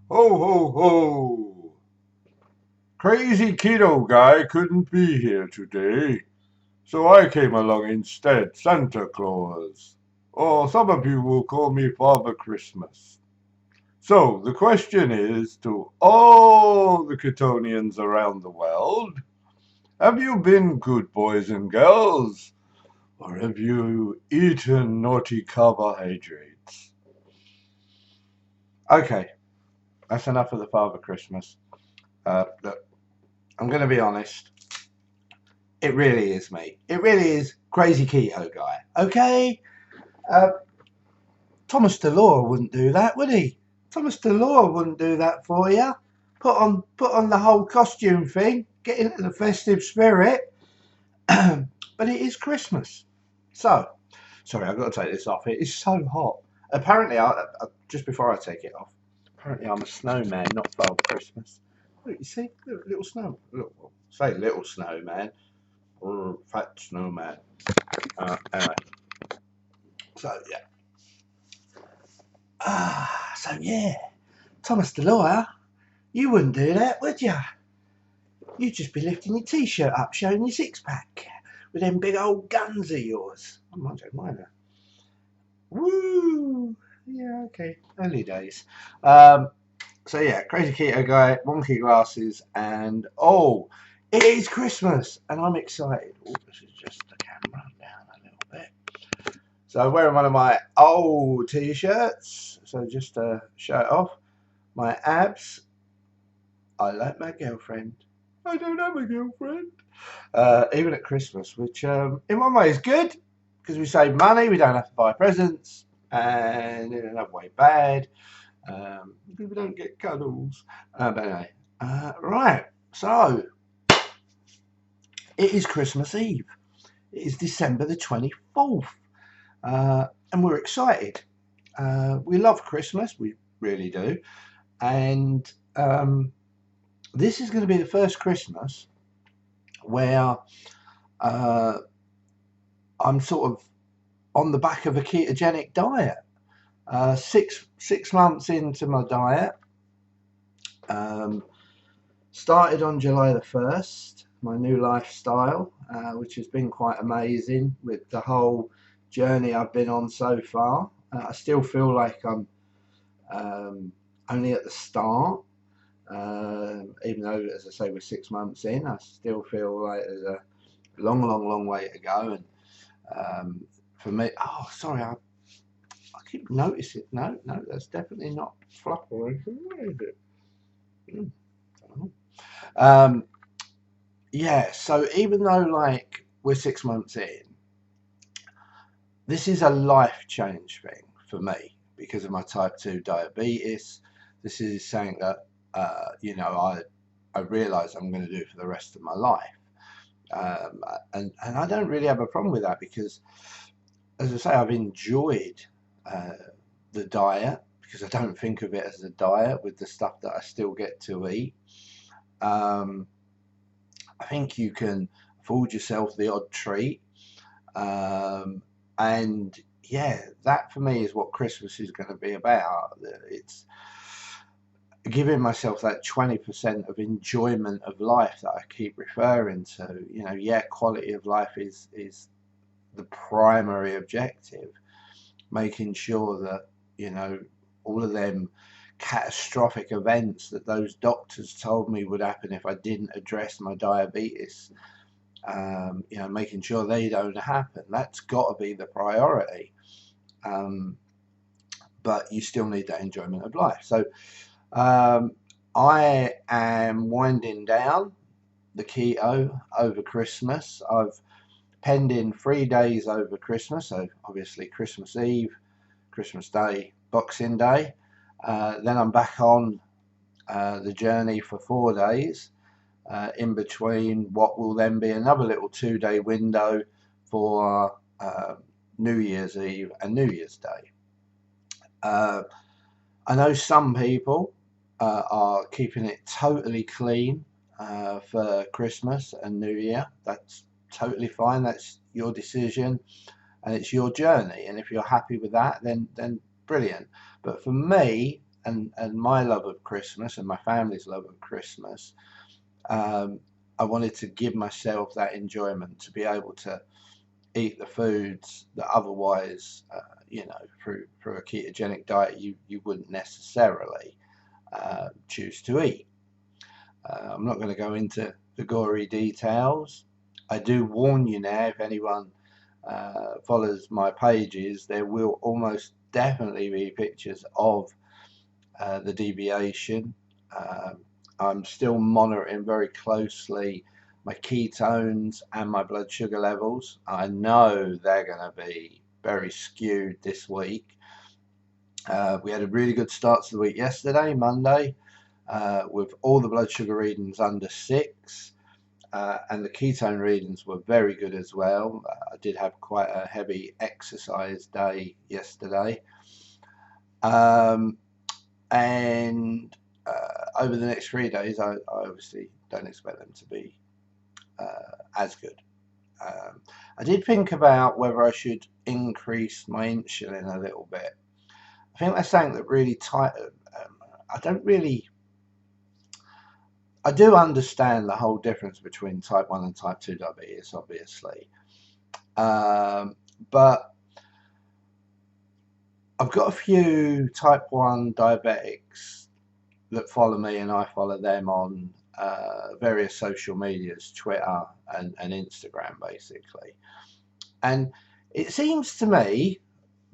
Ho, ho, ho! Crazy keto guy couldn't be here today, so I came along instead, Santa Claus. Or some of you will call me Father Christmas. So the question is to all the Ketonians around the world, have you been good boys and girls? Or have you eaten naughty carbohydrates? Okay, that's enough of the Father Christmas. Look, I'm going to be honest. It really is me. It really is crazy keto guy. Okay? Uh, Thomas DeLore wouldn't do that, would he? Thomas DeLore wouldn't do that for you. Put on the whole costume thing, get into the festive spirit. But it is Christmas. So, sorry, I've got to take this off. It is so hot. Apparently, just before I take it off, apparently I'm a snowman, not Father Christmas. Look, you see, little snow. Say little snowman. Fat snowman. Anyway, so yeah. So yeah. Thomas the lawyer, you wouldn't do that, would you? You'd just be lifting your t-shirt up, showing your six-pack with them big old guns of yours. I might take mine now. Woo! Yeah, okay. Early days. So yeah, crazy keto guy, wonky glasses, and oh, it is Christmas, and I'm excited. Oh, this is just the camera down a little bit. So I'm wearing one of my old t-shirts. So just to show it off. My abs. I like my girlfriend. I don't have a girlfriend. Even at Christmas, which in one way is good because we save money. We don't have to buy presents, and in another way bad. We don't get cuddles. But anyway, right. So it is Christmas Eve. It is December the 24th. And we're excited. We love Christmas, we really do. And this is going to be the first Christmas where I'm sort of on the back of a ketogenic diet. 6 months into my diet. Started on July the 1st, my new lifestyle, which has been quite amazing with the whole journey I've been on so far. I still feel like I'm only at the start, even though, as I say, we're 6 months in. I still feel like there's a long way to go. And for me, oh, sorry, I keep noticing. No, that's definitely not fluff or anything. Where is it? Um, yeah, so even though like we're 6 months in, this is a life change thing for me because of my type 2 diabetes. This is something that I realise I'm going to do for the rest of my life. And I don't really have a problem with that because, as I say, I've enjoyed the diet because I don't think of it as a diet with the stuff that I still get to eat. I think you can afford yourself the odd treat. And yeah, that for me is what Christmas is going to be about. It's giving myself that 20% of enjoyment of life that I keep referring to. Yeah, quality of life is the primary objective. Making sure that, all of them catastrophic events that those doctors told me would happen if I didn't address my diabetes, making sure they don't happen. That's got to be the priority. But you still need that enjoyment of life. So I am winding down the keto over Christmas. I've penned in 3 days over Christmas. So obviously Christmas Eve, Christmas Day, Boxing Day. Then I'm back on the journey for 4 days. In between what will then be another little 2-day window for New Year's Eve and New Year's Day. I know some people are keeping it totally clean for Christmas and New Year. That's totally fine. That's your decision and it's your journey. And if you're happy with that, then brilliant. But for me, and my love of Christmas and my family's love of Christmas, I wanted to give myself that enjoyment to be able to eat the foods that otherwise, through a ketogenic diet, you wouldn't necessarily choose to eat. I'm not going to go into the gory details. I do warn you now, if anyone follows my pages, there will almost definitely be pictures of the deviation. I'm still monitoring very closely my ketones and my blood sugar levels. I know they're going to be very skewed this week. We had a really good start to the week yesterday, Monday, with all the blood sugar readings under 6. And the ketone readings were very good as well. I did have quite a heavy exercise day yesterday. And over the next 3 days, I obviously don't expect them to be as good. I did think about whether I should increase my insulin a little bit. I think that's something that really I do understand the whole difference between type 1 and type 2 diabetes, obviously. But I've got a few type 1 diabetics that follow me, and I follow them on various social medias, Twitter and Instagram, basically. And it seems to me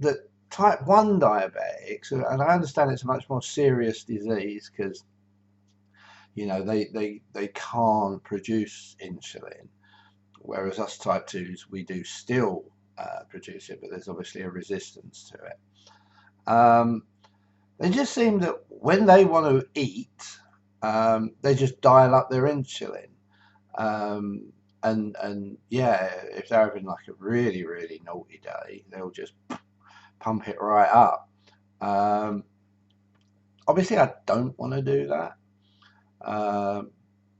that type 1 diabetics, and I understand it's a much more serious disease because they can't produce insulin, whereas us type 2s, we do still produce it, but there's obviously a resistance to it. They just seem that when they want to eat, they just dial up their insulin. And yeah, if they're having like a really, really naughty day, they'll just pump it right up. Obviously, I don't want to do that.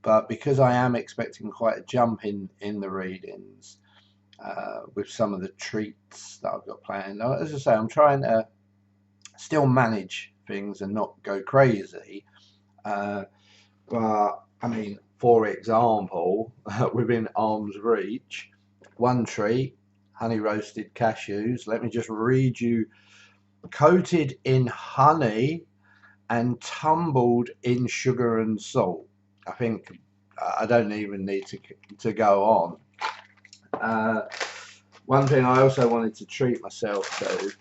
But because I am expecting quite a jump in the readings with some of the treats that I've got planned, as I say, I'm trying to still manage things and not go crazy. But I mean, for example, within arm's reach, one treat, honey roasted cashews. Let me just read you: coated in honey and tumbled in sugar and salt. I think I don't even need to go on. One thing I also wanted to treat myself to,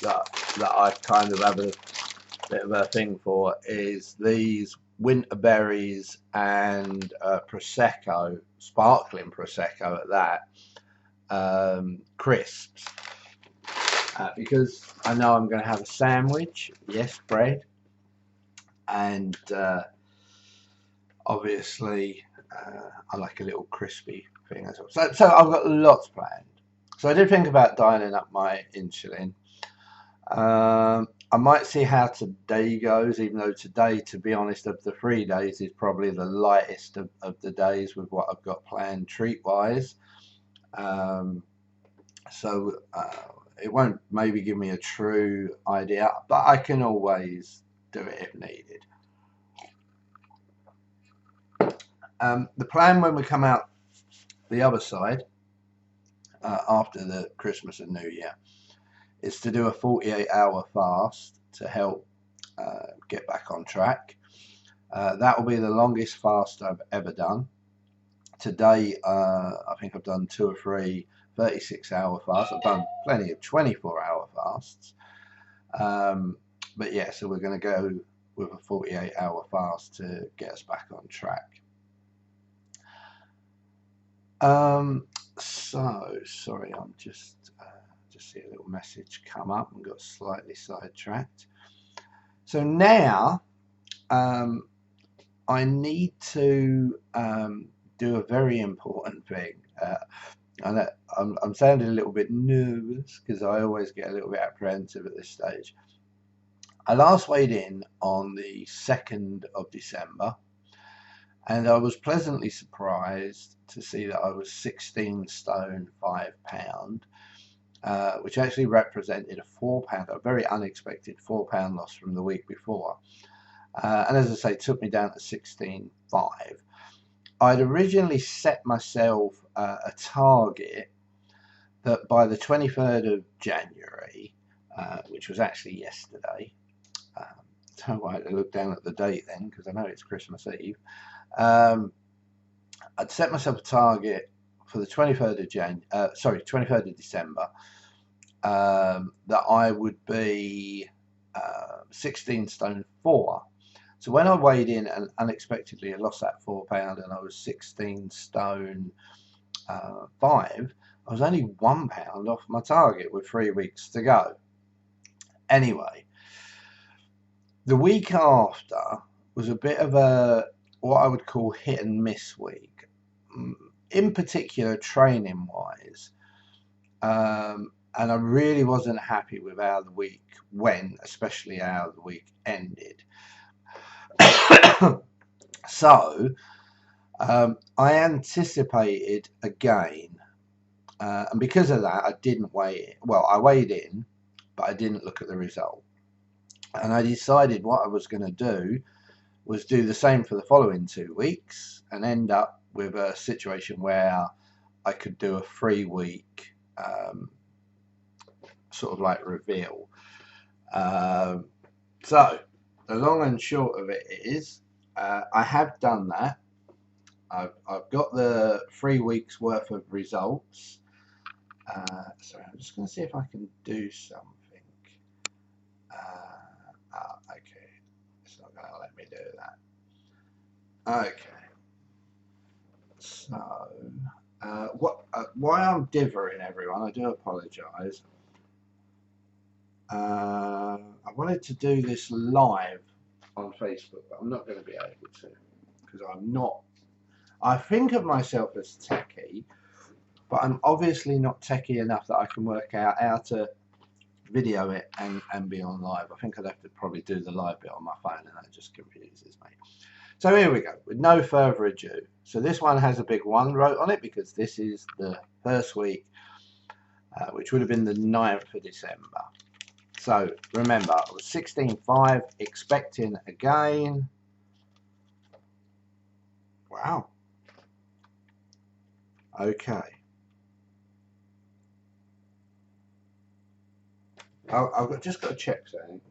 that I kind of have a bit of a thing for, is these winter berries and prosecco, sparkling prosecco at that, crisps, because I know I'm going to have a sandwich, yes, bread, and obviously I like a little crispy thing as well. So I've got lots planned. So I did think about dialing up my insulin. I might see how today goes, even though today, to be honest, of the 3 days is probably the lightest of the days with what I've got planned treat-wise. So it won't maybe give me a true idea, but I can always do it if needed. The plan when we come out the other side, after the Christmas and New Year, is to do a 48-hour fast to help get back on track. That will be the longest fast I've ever done. Today, I think I've done 2 or 3 36-hour fasts. I've done plenty of 24-hour fasts. But yeah, so we're going to go with a 48-hour fast to get us back on track. So sorry, I'm just see a little message come up and got slightly sidetracked. So now I need to do a very important thing. And I'm sounding a little bit nervous because I always get a little bit apprehensive at this stage. I last weighed in on the 2nd of December, and I was pleasantly surprised to see that I was 16 stone 5 pound. which actually represented a £4, a very unexpected £4 loss from the week before. And as I say, it took me down to 16.5. I'd originally set myself a target that by the 23rd of January, which was actually yesterday, don't know why I look down at the date then, because I know it's Christmas Eve. I'd set myself a target for the 23rd of 23rd of December, that I would be 16 stone 4. So when I weighed in and unexpectedly I lost that £4 and I was 16 stone 5, I was only £1 off my target with 3 weeks to go. Anyway, the week after was a bit of a, what I would call hit and miss week, in particular training wise. And I really wasn't happy with how the week went, especially how the week ended. So I anticipated a gain, and because of that, I didn't weigh it. Well, I weighed in, but I didn't look at the result. And I decided what I was going to do was do the same for the following 2 weeks and end up with a situation where I could do a 3-week sort of like reveal. So the long and short of it is, I have done that. I've got the 3 weeks worth of results. Sorry, I'm just going to see if I can do something. Okay, it's not going to let me do that. Okay, so why I'm divering, everyone, I do apologise. I wanted to do this live on Facebook, but I'm not going to be able to, because I'm not. I think of myself as techie, but I'm obviously not techie enough that I can work out how to video it and be on live. I think I'd have to probably do the live bit on my phone, and that just confuses me. So here we go, with no further ado. So this one has a big 1 wrote on it because this is the first week, which would have been the 9th of December. So remember, I was 16.5, expecting a gain. Wow. Okay. I've just got to check something,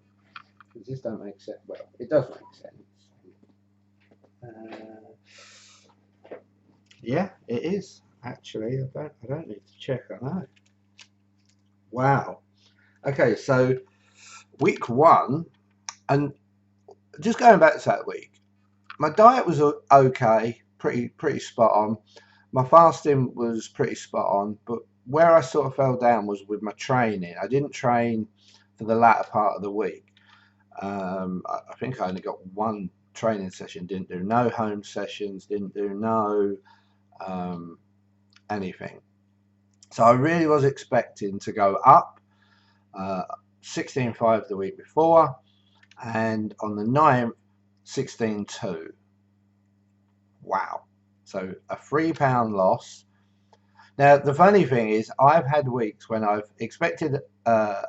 because this don't make sense. Well, it does make sense. Yeah, it is actually. I don't need to check. I know. Wow. Okay, so week 1, and just going back to that week, my diet was okay, pretty spot on. My fasting was pretty spot on, but where I sort of fell down was with my training. I didn't train for the latter part of the week. I think I only got 1 training session, didn't do no home sessions, didn't do no anything. So I really was expecting to go up 16.5 the week before, and on the 9th 16.2. Wow. So a £3 loss. Now the funny thing is, I've had weeks when I've expected a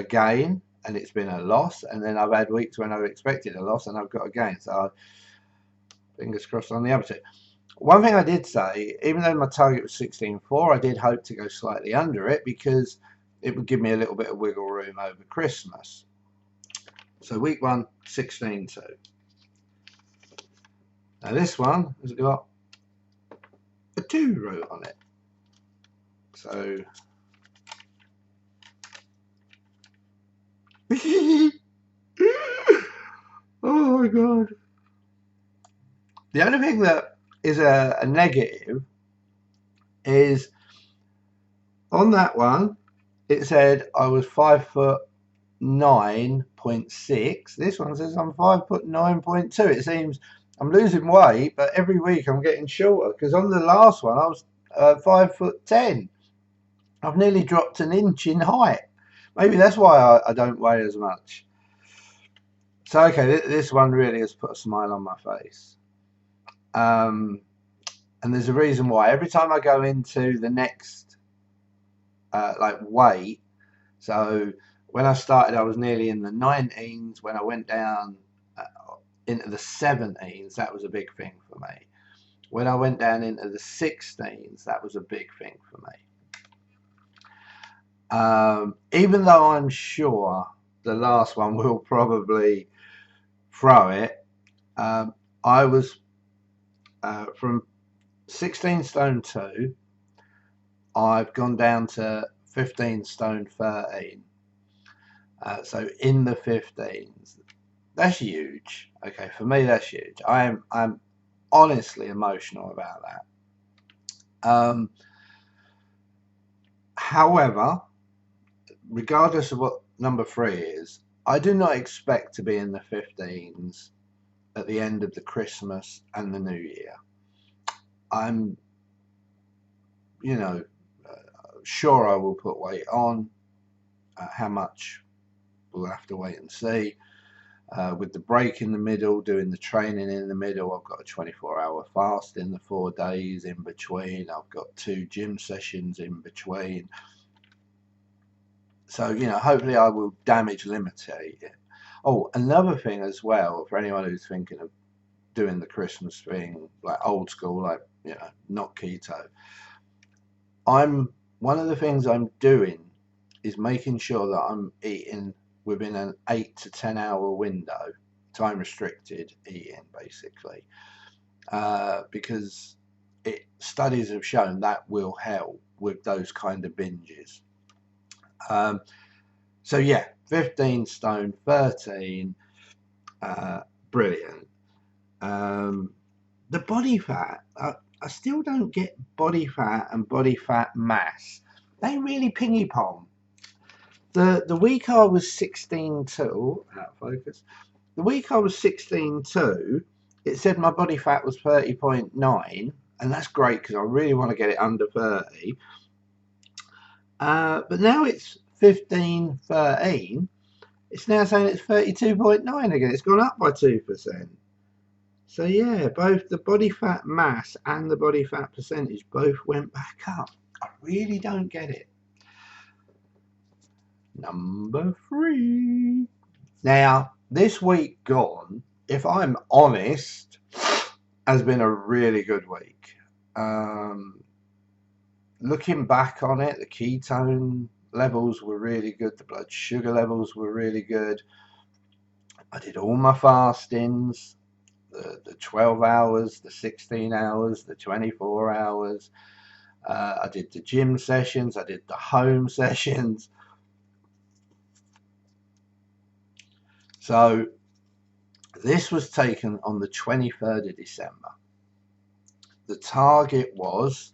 gain and it's been a loss, and then I've had weeks when I've expected a loss and I've got a gain. So fingers crossed on the other 2. One thing I did say, even though my target was 16.4, I did hope to go slightly under it because it would give me a little bit of wiggle room over Christmas. So week 1, 16.2. Now this one has got a 2 wrote on it. So oh my god. The only thing that is a negative is on that one it said I was 5'9.6". This one says I'm 5'9.2". It seems I'm losing weight, but every week I'm getting shorter, because on the last one I was 5'10". I've nearly dropped an inch in height. Maybe that's why I don't weigh as much. So okay, this one really has put a smile on my face. And there's a reason why. Every time I go into the next like weight. So when I started, I was nearly in the 19s. When I went down into the 17s, that was a big thing for me. When I went down into the 16s, that was a big thing for me. Even though I'm sure the last one will probably throw it, I was from 16 stone 2, I've gone down to 15 stone 13. So in the 15s, that's huge. Okay, for me that's huge. I'm honestly emotional about that. However, regardless of what number 3 is, I do not expect to be in the 15s at the end of the Christmas and the New Year. I'm, sure I will put weight on. How much, we'll have to wait and see. With the break in the middle, doing the training in the middle, I've got a 24-hour fast in the 4 days in between. I've got 2 gym sessions in between. So, hopefully I will damage limitate it. Oh, another thing as well, for anyone who's thinking of doing the Christmas thing, like old school, like, not keto. One of the things I'm doing is making sure that I'm eating within an 8 to 10 hour window, time restricted eating basically, because studies have shown that will help with those kind of binges. So yeah, 15 stone 13, brilliant. The body fat, I still don't get body fat and body fat mass. They really pingy pong. The week I was 16.2, out of focus. The week I was 16.2, it said my body fat was 30.9, and that's great because I really want to get it under 30. But now it's 15.13. It's now saying it's 32.9 again. It's gone up by 2%. So yeah, both the body fat mass and the body fat percentage both went back up. I really don't get it. Number 3. Now, this week gone, if I'm honest, has been a really good week. Looking back on it, the ketone levels were really good. The blood sugar levels were really good. I did all my fastings, the 12 hours, the 16 hours, the 24 hours. I did the gym sessions. I did the home sessions. So this was taken on the 23rd of December. The target was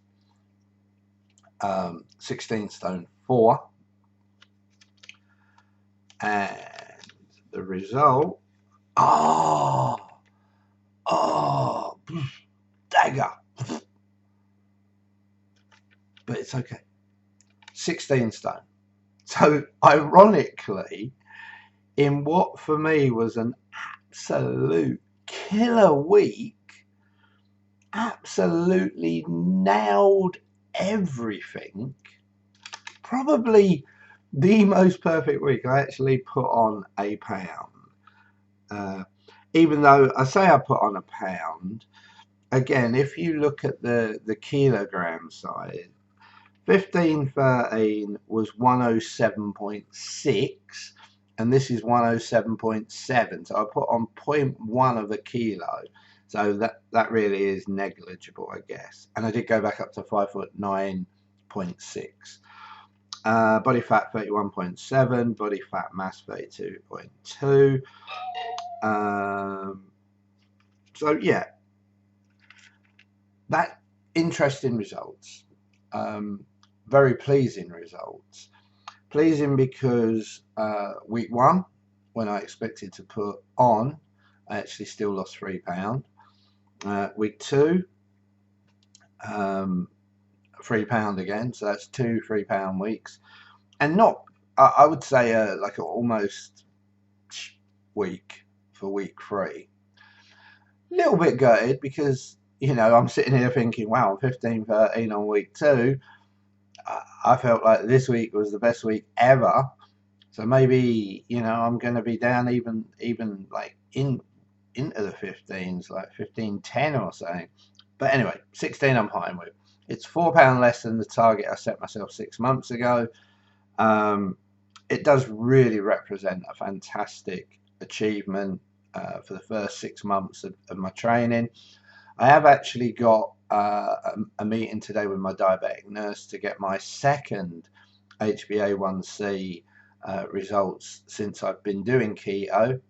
16 stone 4. And the result, dagger. But it's okay. 16 stone. So ironically, in what for me was an absolute killer week, absolutely nailed everything. Probably the most perfect week. I actually put on a pound. Even though I say I put on a pound, again, if you look at the kilogram side, 1513 was 107.6, and this is 107.7. So I put on 0.1 of a kilo. So that really is negligible, I guess. And I did go back up to 5'9.6. Body fat 31.7, body fat mass 32.2. So yeah, that interesting results. Very pleasing results. Pleasing because week 1, when I expected to put on, I actually still lost 3 pounds. Week 2, 3 pound again, so that's 2 3 pound weeks, and not, I would say, like an almost week for week 3. A little bit gutted because I'm sitting here thinking, wow, I'm 15.13 on week 2. I felt like this week was the best week ever. So maybe, I'm going to be down even like into the 15s, like 15.10 or something. But anyway, 16 I'm fine with. It's £4 less than the target I set myself 6 months ago. It does really represent a fantastic achievement for the first 6 months of my training. I have actually got a meeting today with my diabetic nurse to get my second HbA1c results since I've been doing keto.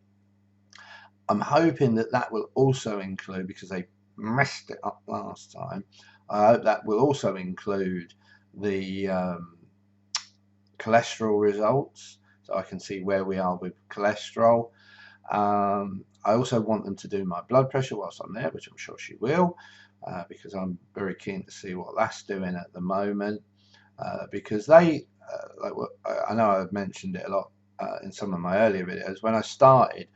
I'm hoping that will also include, because they messed it up last time, I hope that will also include the cholesterol results, so I can see where we are with cholesterol. I also want them to do my blood pressure whilst I'm there, which I'm sure she will, because I'm very keen to see what that's doing at the moment. Because they, I know I've mentioned it a lot in some of my earlier videos. When I started,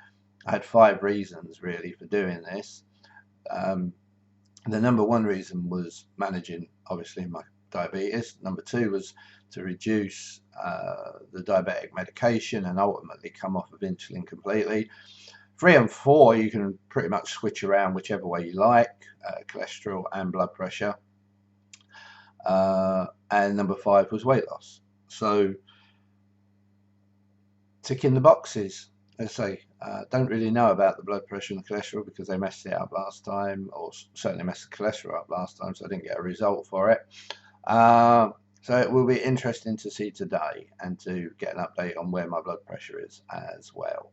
I had 5 reasons really for doing this. The number 1 reason was managing, obviously, my diabetes. Number 2 was to reduce the diabetic medication and ultimately come off of insulin completely. 3 and 4, you can pretty much switch around whichever way you like, cholesterol and blood pressure. And number 5 was weight loss. So ticking the boxes. As I say, don't really know about the blood pressure and the cholesterol because they messed it up last time, or certainly messed the cholesterol up last time, so I didn't get a result for it. So it will be interesting to see today and to get an update on where my blood pressure is as well.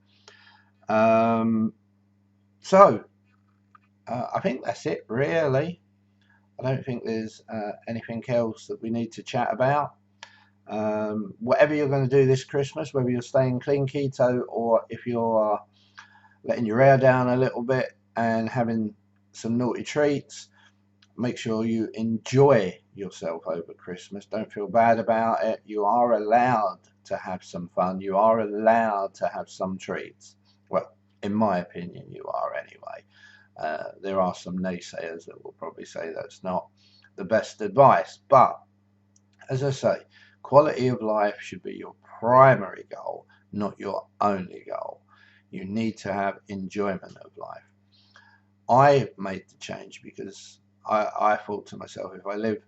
So I think that's it really. I don't think there's anything else that we need to chat about. Whatever you're going to do this Christmas, whether you're staying clean keto or if you're letting your hair down a little bit and having some naughty treats, make sure you enjoy yourself over Christmas. Don't feel bad about it. You are allowed to have some fun. You are allowed to have some treats. Well, in my opinion, you are anyway. There are some naysayers that will probably say that's not the best advice. But as I say, quality of life should be your primary goal, not your only goal. You need to have enjoyment of life. I made the change because I thought to myself, if I live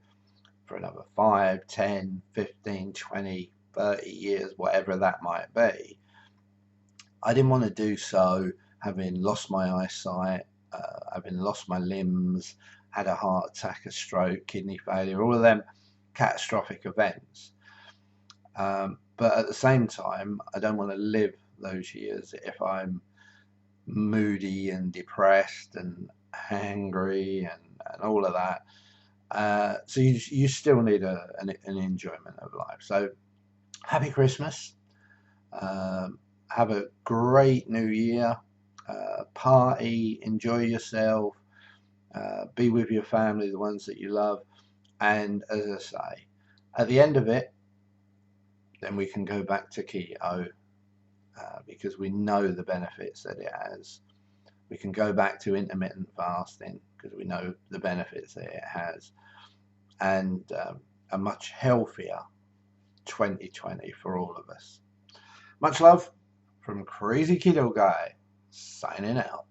for another 5, 10, 15, 20, 30 years, whatever that might be, I didn't want to do so having lost my eyesight, having lost my limbs, had a heart attack, a stroke, kidney failure, all of them catastrophic events. But at the same time, I don't want to live those years if I'm moody and depressed and hangry and all of that. So you still need an enjoyment of life. So happy Christmas. Have a great new year. Party, enjoy yourself. Be with your family, the ones that you love. And as I say, at the end of it, then we can go back to keto because we know the benefits that it has. We can go back to intermittent fasting because we know the benefits that it has, and a much healthier 2020 for all of us. Much love from Crazy Keto Guy, signing out.